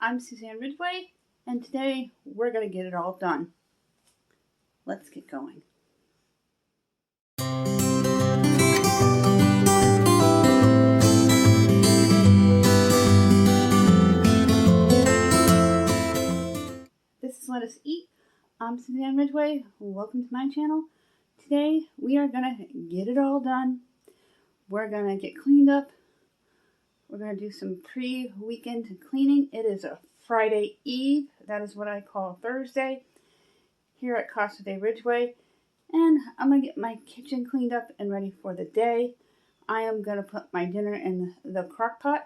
I'm Suzanne Ridgway, and today we're going to get it all done. Let's get going. This is Lettuceeat. I'm Suzanne Ridgway. Welcome to my channel. Today we are going to get it all done. We're going to get cleaned up. We're going to do some pre-weekend cleaning. It is a Friday Eve. That is what I call Thursday here at Casa de Ridgway. And I'm going to get my kitchen cleaned up and ready for the day. I am going to put my dinner in the Crockpot.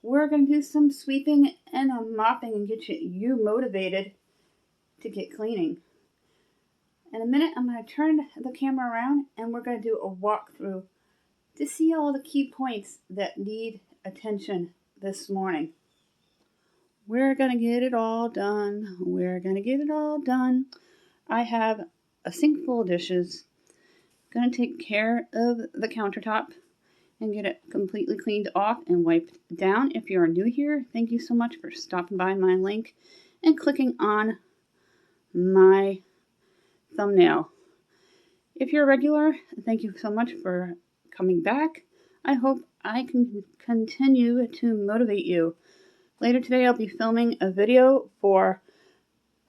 We're going to do some sweeping and mopping and get you motivated to get cleaning. In a minute, I'm going to turn the camera around and we're going to do a walkthrough to see all the key points that need attention this morning. We're going to get it all done. We're going to get it all done. I have a sink full of dishes. Going to take care of the countertop and get it completely cleaned off and wiped down. If you are new here, thank you so much for stopping by my link and clicking on my thumbnail. If you're a regular, thank you so much for coming back. I hope I can continue to motivate you. Later today, I'll be filming a video for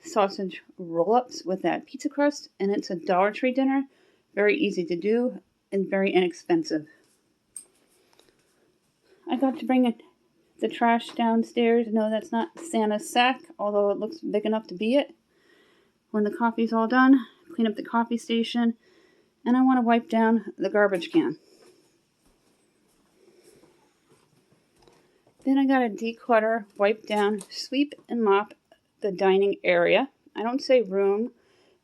sausage roll-ups with that pizza crust, and it's a Dollar Tree dinner. Very easy to do and very inexpensive. I got to bring the trash downstairs. No, that's not Santa's sack, although it looks big enough to be it. When the coffee's all done, clean up the coffee station, and I want to wipe down the garbage can. Then I gotta declutter, wipe down, sweep and mop the dining area. I don't say room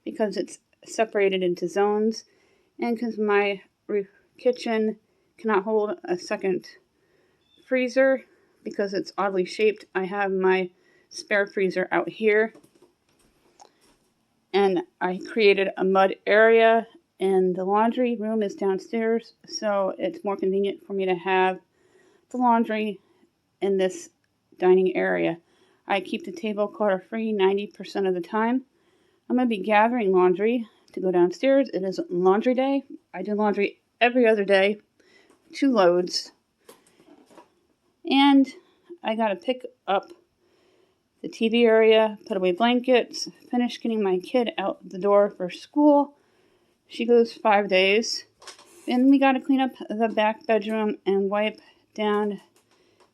because it's separated into zones and because my kitchen cannot hold a second freezer because it's oddly shaped. I have my spare freezer out here, and I created a mud area, and the laundry room is downstairs, so it's more convenient for me to have the laundry in this dining area. I keep the table clutter free 90% of the time. I'm going to be gathering laundry to go downstairs. It is laundry day. I do laundry every other day, 2 loads. And I got to pick up the TV area, put away blankets, finish getting my kid out the door for school. She goes 5 days. Then we got to clean up the back bedroom and wipe down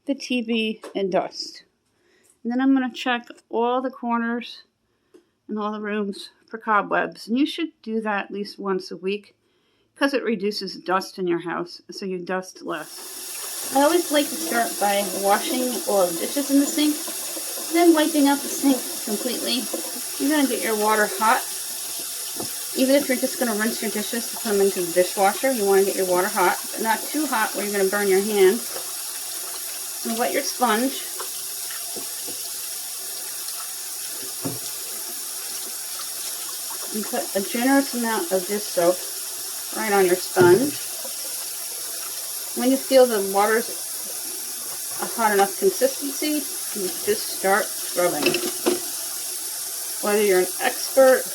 the TV and dust. And then I'm going to check all the corners and all the rooms for cobwebs. And you should do that at least once a week because it reduces dust in your house so you dust less. I always like to start by washing all the dishes in the sink, then wiping out the sink completely. You're going to get your water hot. Even if you're just going to rinse your dishes to put them into the dishwasher, you want to get your water hot, but not too hot where you're going to burn your hands. And wet your sponge. And put a generous amount of dish soap right on your sponge. When you feel the water's a hot enough consistency, you just start scrubbing. Whether you're an expert,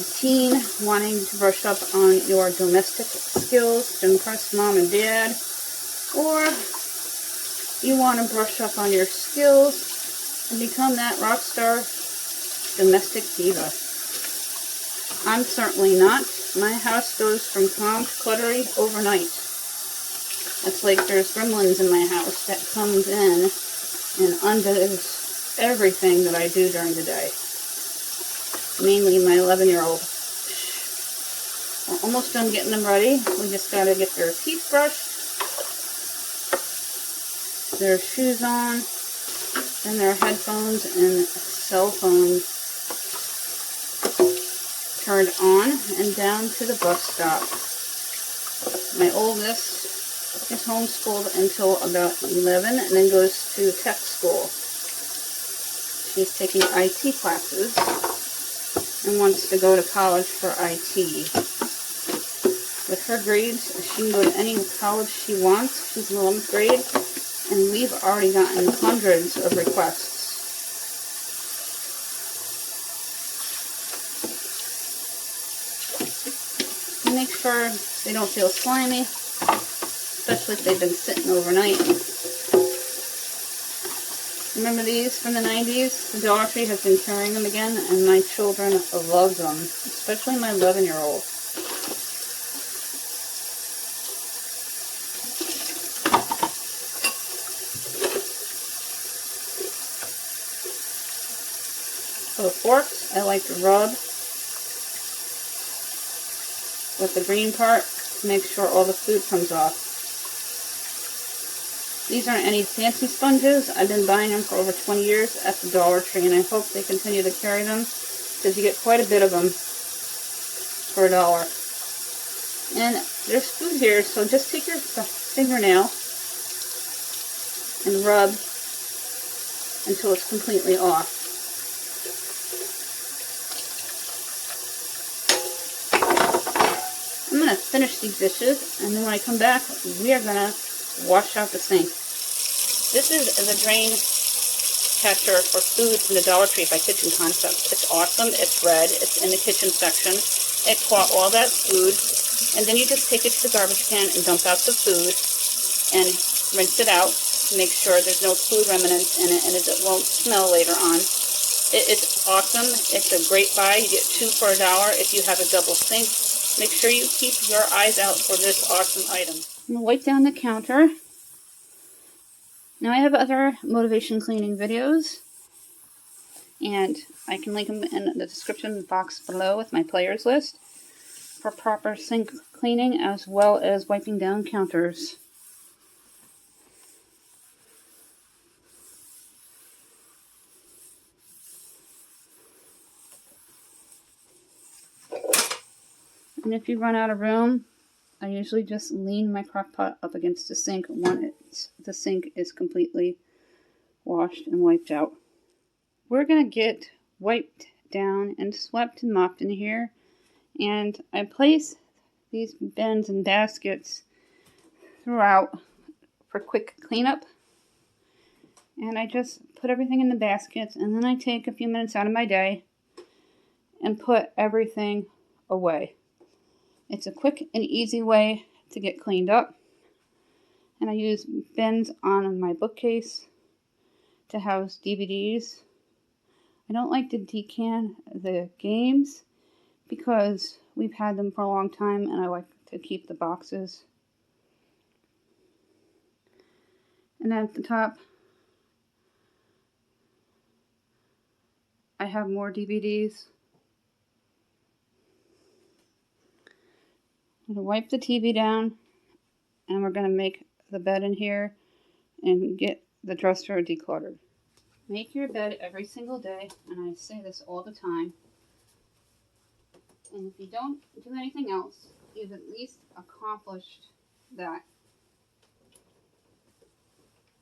a teen wanting to brush up on your domestic skills to impress mom and dad, or you want to brush up on your skills and become that rock star domestic diva. I'm certainly not. My house goes from calm to cluttery overnight. It's like there's gremlins in my house that comes in and undoes everything that I do during the day. Mainly my 11-year-old. We're almost done getting them ready. We just got to get their teeth brushed, their shoes on, and their headphones and cell phones turned on and down to the bus stop. My oldest is homeschooled until about 11 and then goes to tech school. She's taking IT classes and wants to go to college for IT. With her grades, she can go to any college she wants. She's in 11th grade, and we've already gotten hundreds of requests Make sure they don't feel slimy, especially if they've been sitting overnight. Remember these from the 90s? The Dollar Tree has been carrying them again, and my children love them, especially my 11-year-old. For the forks, I like to rub with the green part to make sure all the food comes off. These aren't any fancy sponges. I've been buying them for over 20 years at the Dollar Tree, and I hope they continue to carry them because you get quite a bit of them for $1. And there's food here, so just take your fingernail and rub until it's completely off. I'm going to finish these dishes, and then when I come back, we are going to wash out the sink. This is the drain catcher for food from the Dollar Tree by Kitchen Concepts. It's awesome. It's red. It's in the kitchen section. It caught all that food, and then you just take it to the garbage can and dump out the food and rinse it out to make sure there's no food remnants in it and it won't smell later on. It is awesome. It's a great buy. You get 2 for $1 if you have a double sink. Make sure you keep your eyes out for this awesome item. I'm going to wipe down the counter. Now I have other motivation cleaning videos, and I can link them in the description box below with my players list for proper sink cleaning as well as wiping down counters. And if you run out of room, I usually just lean my crock pot up against the sink once the sink is completely washed and wiped out. We're going to get wiped down and swept and mopped in here. And I place these bins and baskets throughout for quick cleanup. And I just put everything in the baskets, and then I take a few minutes out of my day and put everything away. It's a quick and easy way to get cleaned up. And I use bins on my bookcase to house DVDs. I don't like to decant the games because we've had them for a long time and I like to keep the boxes. And then at the top, I have more DVDs. I'm going to wipe the TV down, and we're going to make the bed in here and get the dresser decluttered. Make your bed every single day, and I say this all the time. And if you don't do anything else, you've at least accomplished that.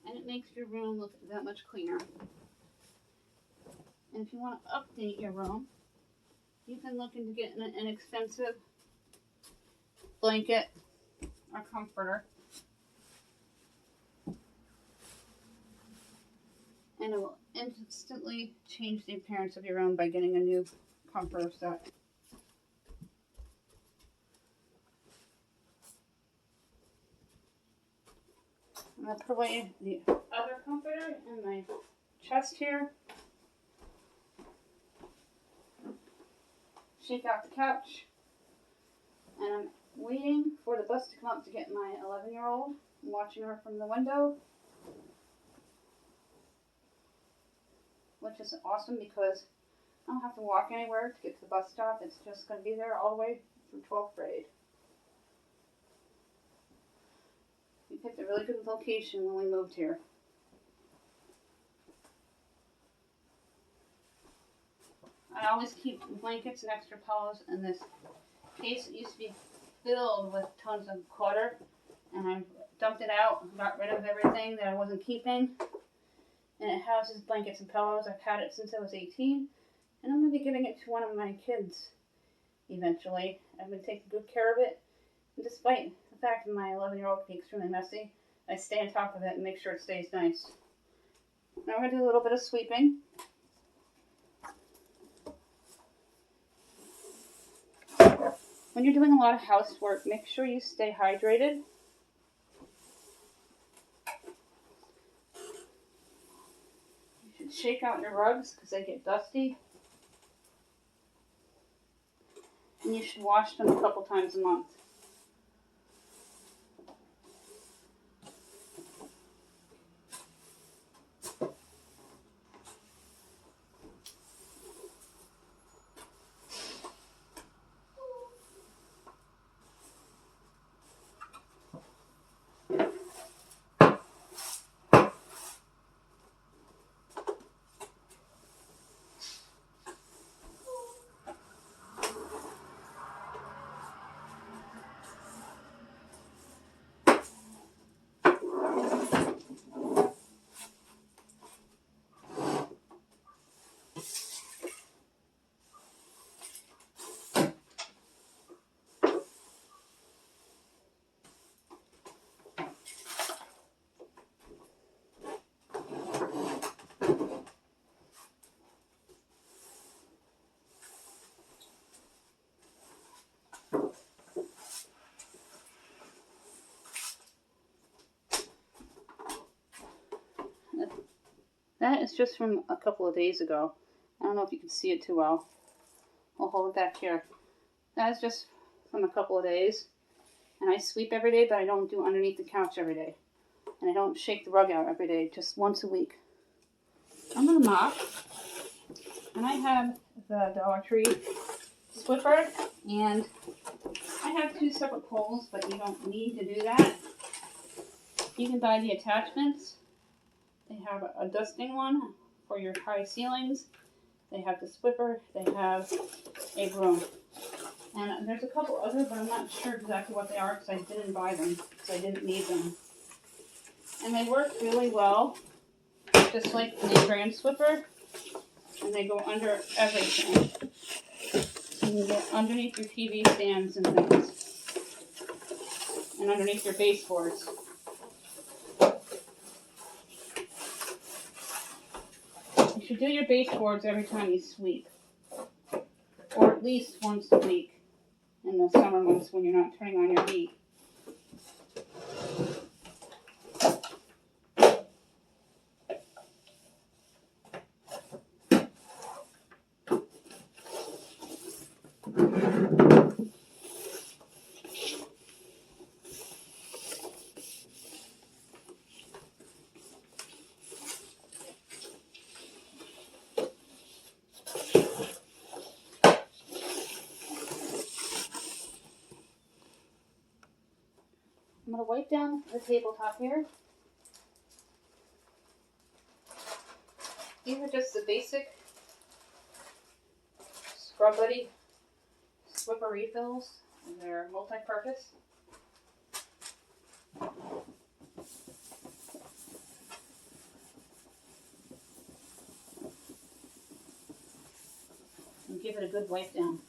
And it makes your room look that much cleaner. And if you want to update your room, you can look into getting an inexpensive blanket or comforter, and it will instantly change the appearance of your room by getting a new comforter set. I'm going to put away the other comforter in my chest here. Shake out the couch, and I'm waiting for the bus to come up to get my 11-year-old. I'm watching her from the window, which is awesome because I don't have to walk anywhere to get to the bus stop. It's just going to be there all the way through 12th grade. We picked a really good location when we moved here. I always keep blankets and extra pillows in this case. It used to be filled with tons of clutter, and I dumped it out and got rid of everything that I wasn't keeping. And it houses blankets and pillows. I've had it since I was 18, and I'm going to be giving it to one of my kids eventually. I've been taking good care of it, and despite the fact that my 11-year-old can be extremely messy, I stay on top of it and make sure it stays nice. Now we're going to do a little bit of sweeping. When you're doing a lot of housework, make sure you stay hydrated. You should shake out your rugs because they get dusty. And you should wash them a couple times a month. That is just from a couple of days ago. I don't know if you can see it too well. I'll hold it back here. That is just from a couple of days. And I sweep every day, but I don't do underneath the couch every day. And I don't shake the rug out every day, just once a week. I'm going to mop. And I have the Dollar Tree Swiffer. And I have 2 separate poles, but you don't need to do that. You can buy the attachments. They have a dusting one for your high ceilings. They have the Swiffer. They have a broom. And there's a couple other, but I'm not sure exactly what they are because I didn't buy them, because I didn't need them. And they work really well, just like the brand Swiffer. And they go under everything. You can get underneath your TV stands and things. And underneath your baseboards. You should do your baseboards every time you sweep. Or at least once a week in the summer months when you're not turning on your heat. I'm going to wipe down the tabletop here. These are just the basic Scrub Buddy Swiffer refills. And they're multi-purpose. And give it a good wipe down.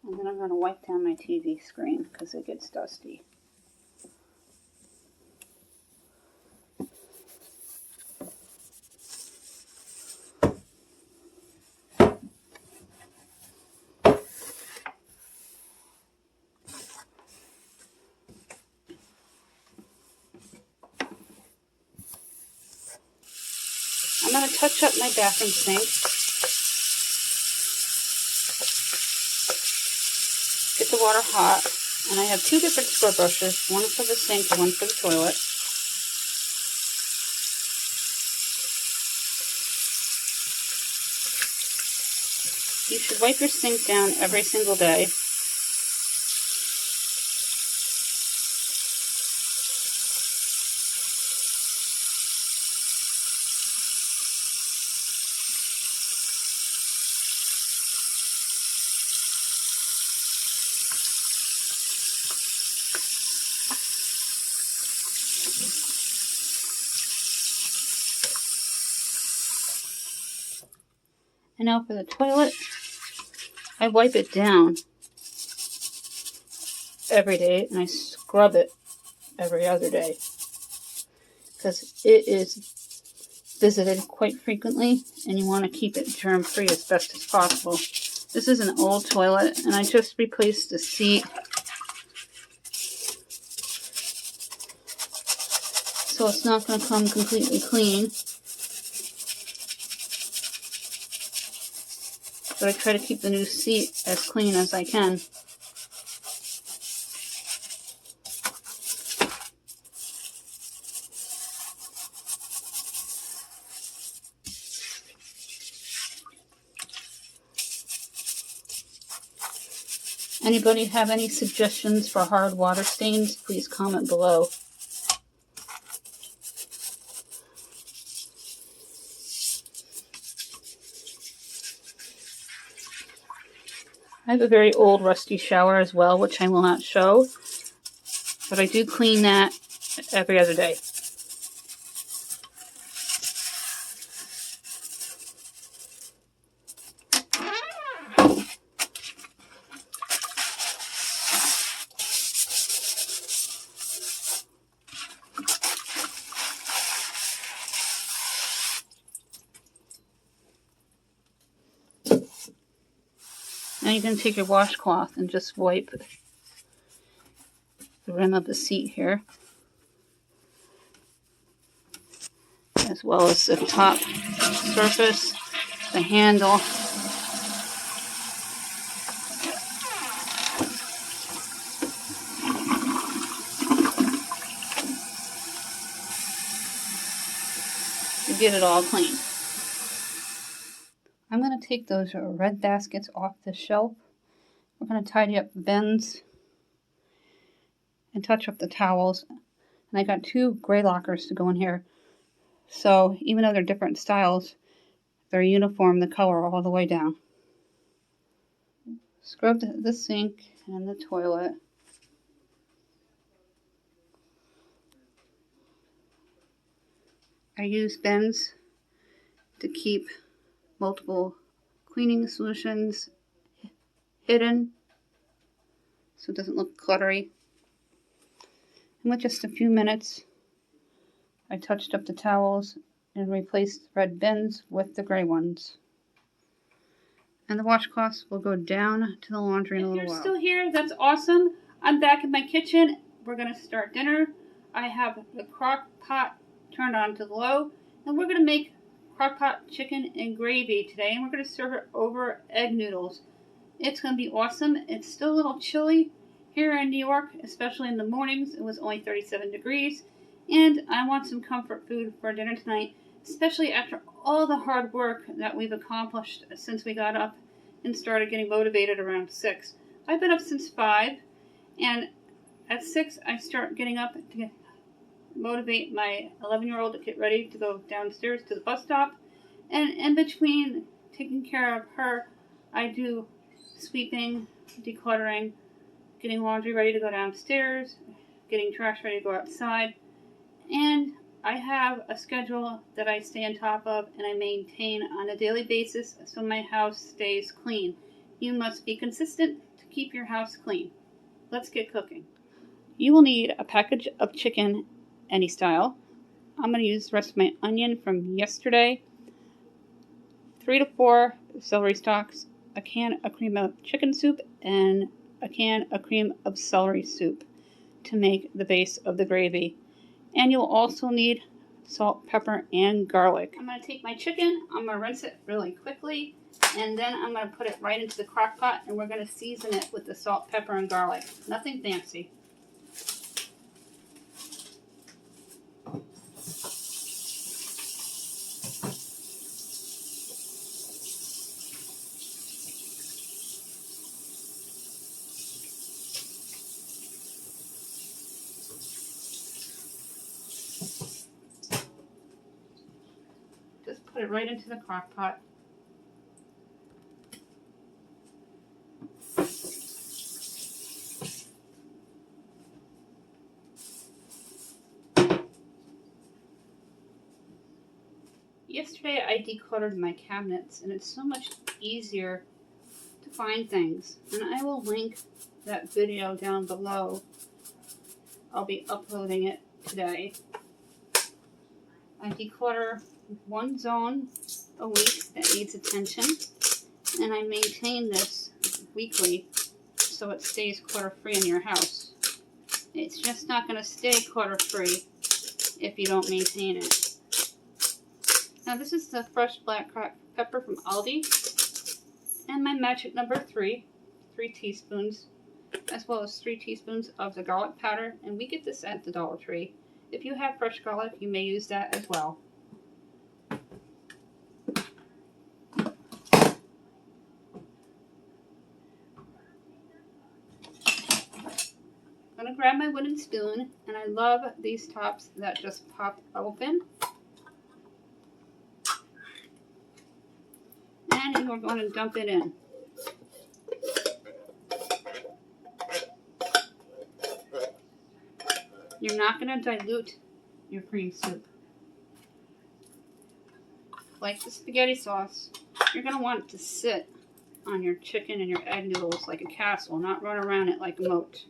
And then I'm going to wipe down my TV screen because it gets dusty. I'm going to touch up my bathroom sink. Get the water hot. And I have 2 different scrub brushes. One for the sink, one for the toilet. You should wipe your sink down every single day. And now for the toilet, I wipe it down every day and I scrub it every other day because it is visited quite frequently and you want to keep it germ free as best as possible. This is an old toilet and I just replaced the seat, so it's not going to come completely clean, but I try to keep the new seat as clean as I can. Anybody have any suggestions for hard water stains? Please comment below. I have a very old rusty shower as well, which I will not show, but I do clean that every other day. Now you're going to take your washcloth and just wipe the rim of the seat here, as well as the top surface, the handle. To get it all clean. I'm going to take those red baskets off the shelf. We're going to tidy up the bins and touch up the towels. And I got 2 gray lockers to go in here. So even though they're different styles, they're uniform, the color all the way down. Scrub the sink and the toilet. I use bins to keep multiple cleaning solutions hidden so it doesn't look cluttery. And with just a few minutes, I touched up the towels and replaced the red bins with the gray ones. And the washcloths will go down to the laundry in a little while. If you're still here, that's awesome. I'm back in my kitchen. We're going to start dinner. I have the crock pot turned on to low, and we're going to make Crockpot chicken and gravy today, and we're going to serve it over egg noodles. It's going to be awesome. It's still a little chilly here in New York, especially in the mornings. It was only 37 degrees, and I want some comfort food for dinner tonight, especially after all the hard work that we've accomplished since we got up and started getting motivated around 6. I've been up since 5, and at 6 I start getting up to motivate my 11-year-old to get ready to go downstairs to the bus stop. And in between taking care of her, I do sweeping, decluttering, getting laundry ready to go downstairs, getting trash ready to go outside. And I have a schedule that I stay on top of and I maintain on a daily basis so my house stays clean. You must be consistent to keep your house clean. Let's get cooking. You will need a package of chicken, any style. I'm going to use the rest of my onion from yesterday, 3 to 4 celery stalks, a can of cream of chicken soup, and a can of cream of celery soup to make the base of the gravy. And you'll also need salt, pepper, and garlic. I'm going to take my chicken, I'm going to rinse it really quickly, and then I'm going to put it right into the crock pot, and we're going to season it with the salt, pepper, and garlic. Nothing fancy. Just put it right into the crock pot. Yesterday I decluttered my cabinets, and it's so much easier to find things. And I will link that video down below. I'll be uploading it today. I declutter one zone a week that needs attention, and I maintain this weekly so it stays clutter-free in your house. It's just not going to stay clutter-free if you don't maintain it. Now this is the fresh black pepper from Aldi, and my magic number 3 teaspoons, as well as 3 teaspoons of the garlic powder, and we get this at the Dollar Tree. If you have fresh garlic, you may use that as well. I'm going to grab my wooden spoon, and I love these tops that just pop open. And we're going to dump it in. You're not going to dilute your cream soup. Like the spaghetti sauce, you're going to want it to sit on your chicken and your egg noodles like a castle, not run around it like a moat.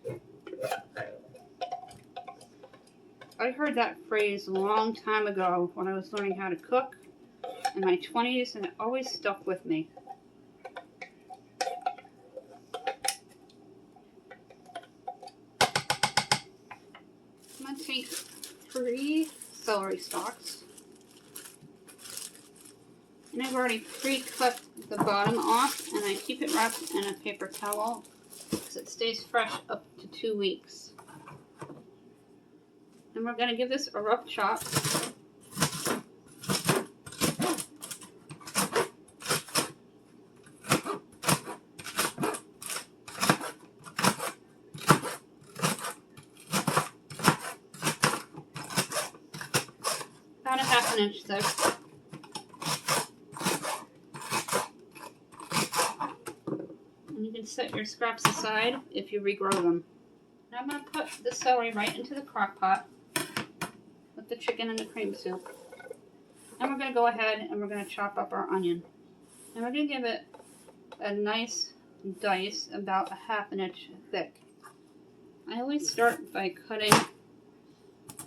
I heard that phrase a long time ago when I was learning how to cook in my 20s, and it always stuck with me. I'm going to take 3 celery stalks, and I've already pre-cut the bottom off, and I keep it wrapped in a paper towel because it stays fresh up to 2 weeks. And we're going to give this a rough chop. About a ½ inch thick. And you can set your scraps aside if you regrow them. Now I'm going to put the celery right into the crock pot with the chicken and the cream soup. And we're going to go ahead and we're going to chop up our onion. And we're going to give it a nice dice about a ½ inch thick. I always start by cutting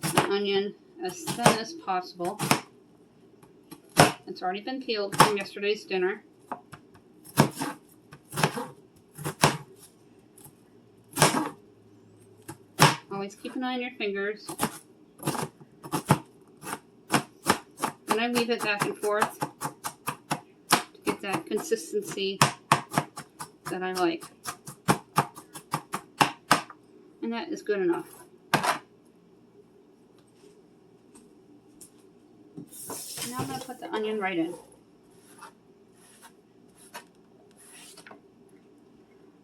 the onion as thin as possible. It's already been peeled from yesterday's dinner. Always keep an eye on your fingers. And I weave it back and forth to get that consistency that I like. And that is good enough. Now I'm going to put the onion right in.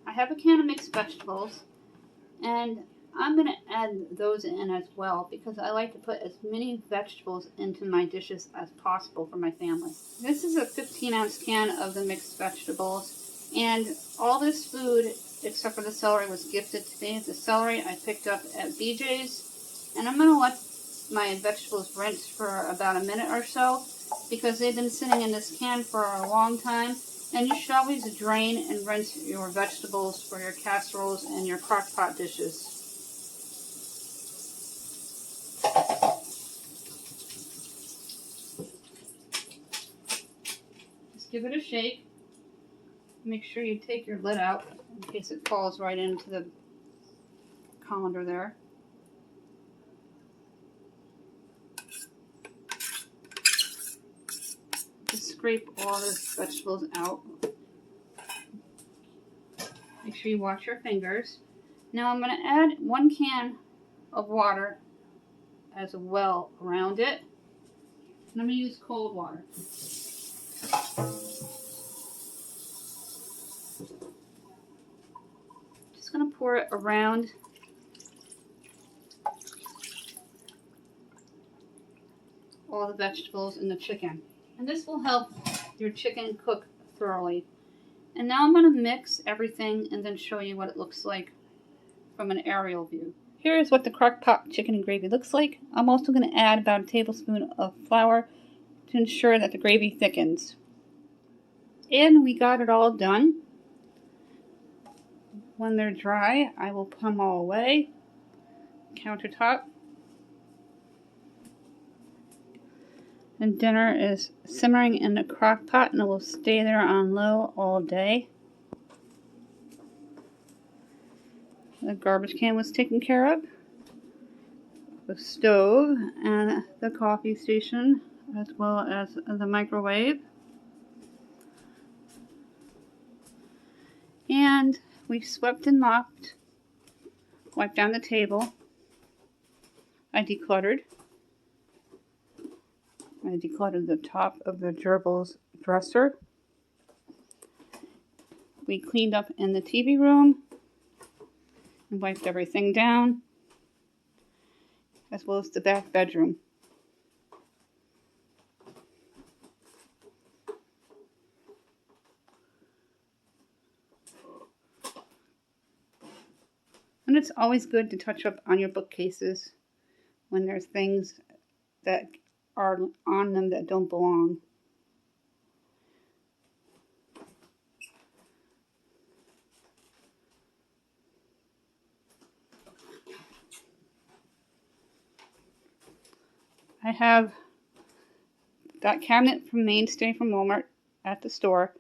I have a can of mixed vegetables, and I'm going to add those in as well because I like to put as many vegetables into my dishes as possible for my family. This is a 15-ounce can of the mixed vegetables, and all this food, except for the celery, was gifted to me. The celery I picked up at BJ's, and I'm going to let my vegetables rinse for about a minute or so because they've been sitting in this can for a long time. And you should always drain and rinse your vegetables for your casseroles and your crock pot dishes. Just give it a shake. Make sure you take your lid out in case it falls right into the colander there. Just scrape all the vegetables out. Make sure you wash your fingers. Now I'm going to add 1 can of water as well around it. And I'm going to use cold water. Just going to pour it around all the vegetables and the chicken. And this will help your chicken cook thoroughly. And now I'm going to mix everything and then show you what it looks like from an aerial view. Here is what the crock pot chicken and gravy looks like. I'm also going to add about a tablespoon of flour to ensure that the gravy thickens. And we got it all done. When they're dry, I will put them all away. Countertop. And dinner is simmering in the crock pot, and it will stay there on low all day. The garbage can was taken care of. The stove and the coffee station, as well as the microwave. And we swept and mopped, wiped down the table. I decluttered the top of the gerbils dresser. We cleaned up in the TV room and wiped everything down, as well as the back bedroom. And it's always good to touch up on your bookcases when there's things that are on them that don't belong. I have that cabinet from Minced from Walmart at the store,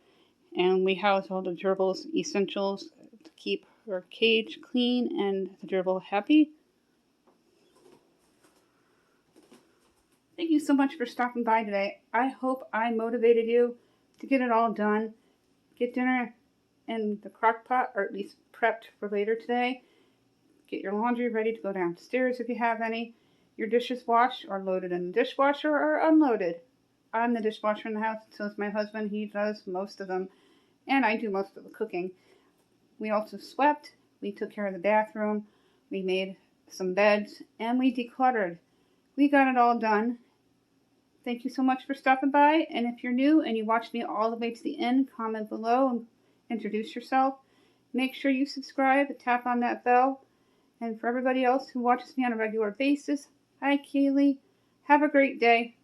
and we house all the gerbils essentials to keep her cage clean and the gerbil happy. Thank you so much for stopping by today. I hope I motivated you to get it all done. Get dinner in the crock pot, or at least prepped for later today. Get your laundry ready to go downstairs if you have any. Your dishes washed or loaded in the dishwasher or unloaded. I'm the dishwasher in the house, so is my husband. He does most of them, and I do most of the cooking. We also swept. We took care of the bathroom. We made some beds, and we decluttered. We got it all done. Thank you so much for stopping by, and if you're new and you watched me all the way to the end, comment below and introduce yourself. Make sure you subscribe, tap on that bell, and for everybody else who watches me on a regular basis, hi Kaylee, have a great day.